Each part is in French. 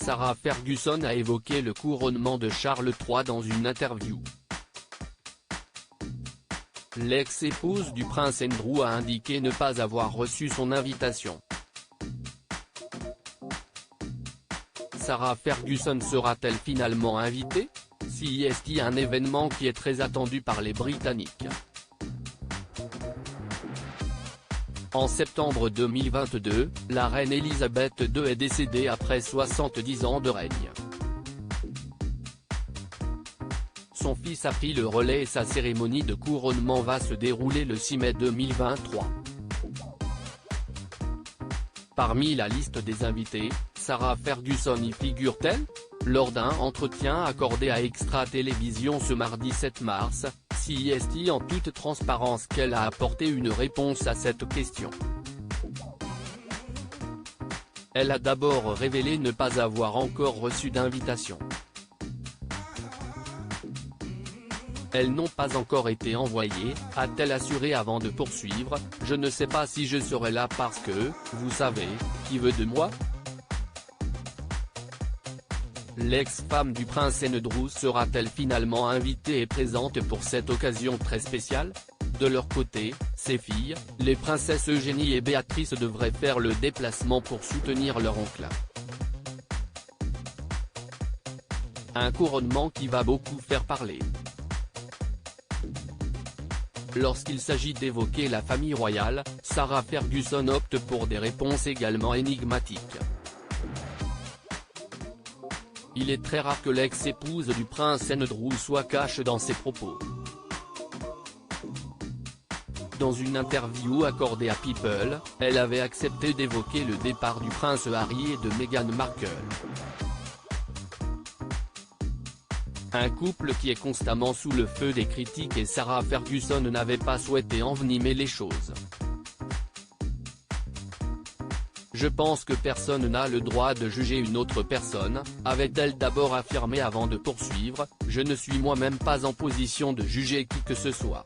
Sarah Ferguson a évoqué le couronnement de Charles III dans une interview. L'ex-épouse du prince Andrew a indiqué ne pas avoir reçu son invitation. Sarah Ferguson sera-t-elle finalement invitée? C'est un événement qui est très attendu par les Britanniques. En septembre 2022, la reine Elisabeth II est décédée après 70 ans de règne. Son fils a pris le relais et sa cérémonie de couronnement va se dérouler le 6 mai 2023. Parmi la liste des invités, Sarah Ferguson y figure-t-elle? Lors d'un entretien accordé à Extra Télévision ce mardi 7 mars, c'est en toute transparence qu'elle a apporté une réponse à cette question. Elle a d'abord révélé ne pas avoir encore reçu d'invitation. Elles n'ont pas encore été envoyées, a-t-elle assuré avant de poursuivre, je ne sais pas si je serai là parce que, vous savez, qui veut de moi? L'ex-femme du prince Andrew sera-t-elle finalement invitée et présente pour cette occasion très spéciale? De leur côté, ses filles, les princesses Eugénie et Béatrice devraient faire le déplacement pour soutenir leur oncle. Un couronnement qui va beaucoup faire parler. Lorsqu'il s'agit d'évoquer la famille royale, Sarah Ferguson opte pour des réponses également énigmatiques. Il est très rare que l'ex-épouse du prince Andrew soit cash dans ses propos. Dans une interview accordée à People, elle avait accepté d'évoquer le départ du prince Harry et de Meghan Markle. Un couple qui est constamment sous le feu des critiques et Sarah Ferguson n'avait pas souhaité envenimer les choses. Je pense que personne n'a le droit de juger une autre personne, avait-elle d'abord affirmé avant de poursuivre, je ne suis moi-même pas en position de juger qui que ce soit.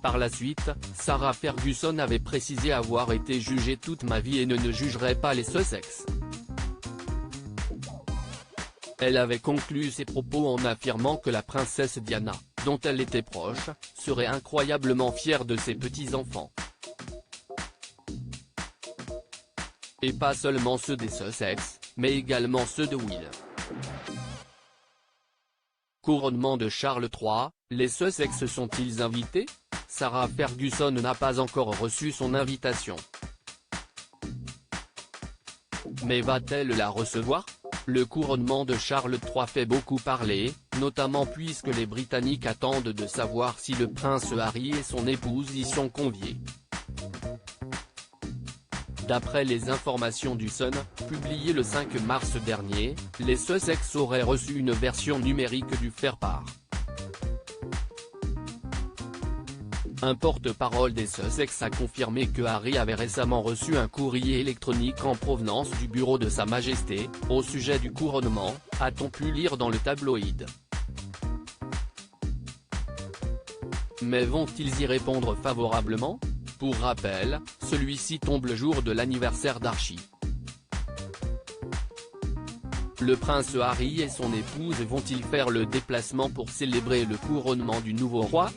Par la suite, Sarah Ferguson avait précisé avoir été jugée toute ma vie et ne jugerait pas les Sussex. Elle avait conclu ses propos en affirmant que la princesse Diana, dont elle était proche, serait incroyablement fière de ses petits-enfants. Et pas seulement ceux des Sussex, mais également ceux de Will. Couronnement de Charles III, les Sussex sont-ils invités? Sarah Ferguson n'a pas encore reçu son invitation. Mais va-t-elle la recevoir? Le couronnement de Charles III fait beaucoup parler, notamment puisque les Britanniques attendent de savoir si le prince Harry et son épouse y sont conviés. D'après les informations du Sun, publiées le 5 mars dernier, les Sussex auraient reçu une version numérique du faire-part. Un porte-parole des Sussex a confirmé que Harry avait récemment reçu un courrier électronique en provenance du bureau de Sa Majesté, au sujet du couronnement, a-t-on pu lire dans le tabloïd. Mais vont-ils y répondre favorablement? Pour rappel, celui-ci tombe le jour de l'anniversaire d'Archie. Le prince Harry et son épouse vont-ils faire le déplacement pour célébrer le couronnement du nouveau roi?